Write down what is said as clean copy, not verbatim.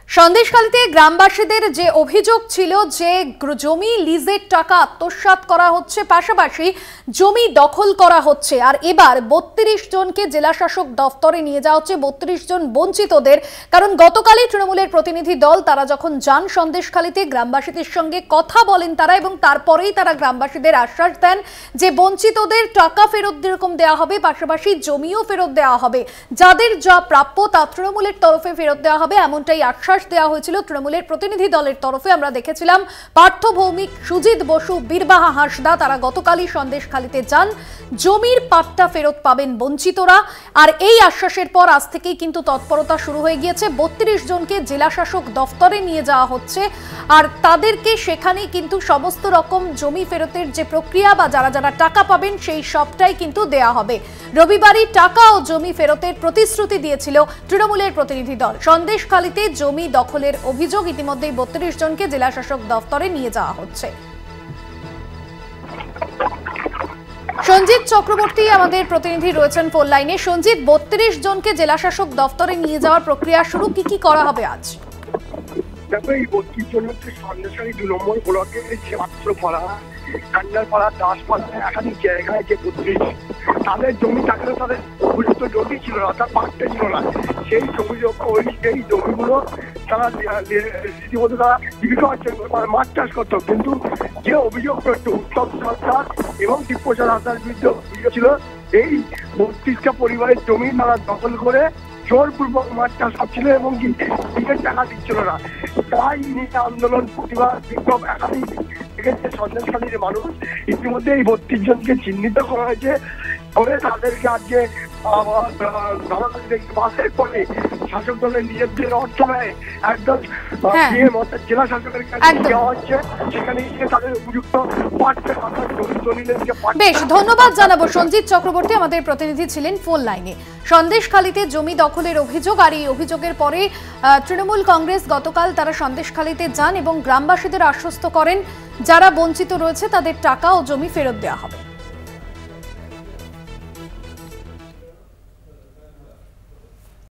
সন্দেশখালীতে গ্রামবাসীদের যে অভিযোগ ছিল যে জমি লিজের টাকা আত্মসাৎ করা হচ্ছে, পাশাপাশি জমি দখল করা হচ্ছে। আর এবার ৩২ জনকে জেলা শাসক দফতরে নিয়ে যাওয়া হচ্ছে, ৩২ জন বঞ্চিতদের। কারণ গতকালই তৃণমূলের প্রতিনিধি দল তারা যখন যান সন্দেশখালীতে, গ্রামবাসীদের সঙ্গে কথা বলেন তারা, এবং তারপরেই তারা গ্রামবাসীদের আশ্বাস দেন যে বঞ্চিতদের টাকা ফেরত যেরকম দেওয়া হবে, পাশাপাশি জমিও ফেরত দেওয়া হবে, যাদের যা প্রাপ্য তা তৃণমূলের তরফে ফেরত দেওয়া হবে, এমনটাই আশ্বাস দেওয়া হয়েছিল তৃণমূলের প্রতিনিধি দলের তরফে। আমরা দেখেছিলাম পার্থ ভৌমিক, সুজিত বসু, বীরবাহা হাঁসদা তারা গতকালই সন্দেশখালীতে যান। জমির পাট্টা ফেরত পাবেন বঞ্চিতরা। আর এই আশ্বাসের পর আজ থেকেই কিন্তু তৎপরতা শুরু হয়ে গিয়েছে। ৩২ জনকে জেলা শাসক দফতরে নিয়ে যাওয়া হচ্ছে, আর তাদেরকে সেখানেই কিন্তু সমস্ত রকম জমি ফেরতের যে প্রক্রিয়া বা যারা যারা টাকা পাবেন সেই সবটাই কিন্তু দেয়া হবে। রবিবারই টাকা ও জমি ফেরতের প্রতিশ্রুতি দিয়েছিল তৃণমূলের প্রতিনিধি দল। সন্দেশখালীতে জমি দখলের অভিযোগ ইতিমধ্যেই ৩২ জনকে জেলা শাসক দফতরে নিয়ে যাওয়া হচ্ছে। সঞ্জিত চক্রবর্তী আমাদের প্রতিনিধি রয়েছেন ফোন লাইনে। সঞ্জিত, ৩২ জনকে জেলা শাসক দফতরে নিয়ে যাওয়ার প্রক্রিয়া শুরু, কি করা হবে আজ? দেখো, এই ৩২ জন হচ্ছে সন্দেশখালী ২ নম্বর ব্লকে পাড়া, কান্ডারপাড়া, দাসপাড়া, একাধিক জায়গায় যে ৩২ তাদের জমি থাকলে তাদের উপযুক্ত জমি ছিল না, তার পাট্টা ছিল না। সেই সেই জমিগুলো তারা রীতিমতো তারা জীবিকা হচ্ছে, মাছ চাষ করতো। কিন্তু যে অভিযোগ করতো উত্তম সরকার এবং দিব্যচাঁদ হাসদার বিরুদ্ধে অভিযোগ ছিল, এই ৩২টা পরিবারের জমি তারা দখল করে জোরপূর্বক মাছ চাষ করছিল এবং নিজের টাকা দিচ্ছিল না। তাই নিয়ে আন্দোলন, প্রতিবাদ, বিক্ষোভ একাধিক দেখেছে সন্দেশখালীর মানুষ। ইতিমধ্যে এই ৩২ জনকে চিহ্নিত করা হয়েছে, তবে তাদেরকে আজকে বাসের করে শাসক দলের নিজেদের অর্থ ব্যয় একদম জেলা শাসকের কাছে দেওয়া হচ্ছে। সেখানে তাদের উপযুক্ত বেশ ধন্যবাদ জানাবো। সঞ্জিত চক্রবর্তী আমাদের প্রতিনিধি ছিলেন ফোন লাইনে। সন্দেশখালীতে জমি দখলের অভিযোগ, আর এই অভিযোগের পরে তৃণমূল কংগ্রেস গতকাল তারা সন্দেশখালীতে যান এবং গ্রামবাসীদের আশ্বস্ত করেন যারা বঞ্চিত রয়েছে তাদের টাকা ও জমি ফেরত দেওয়া হবে।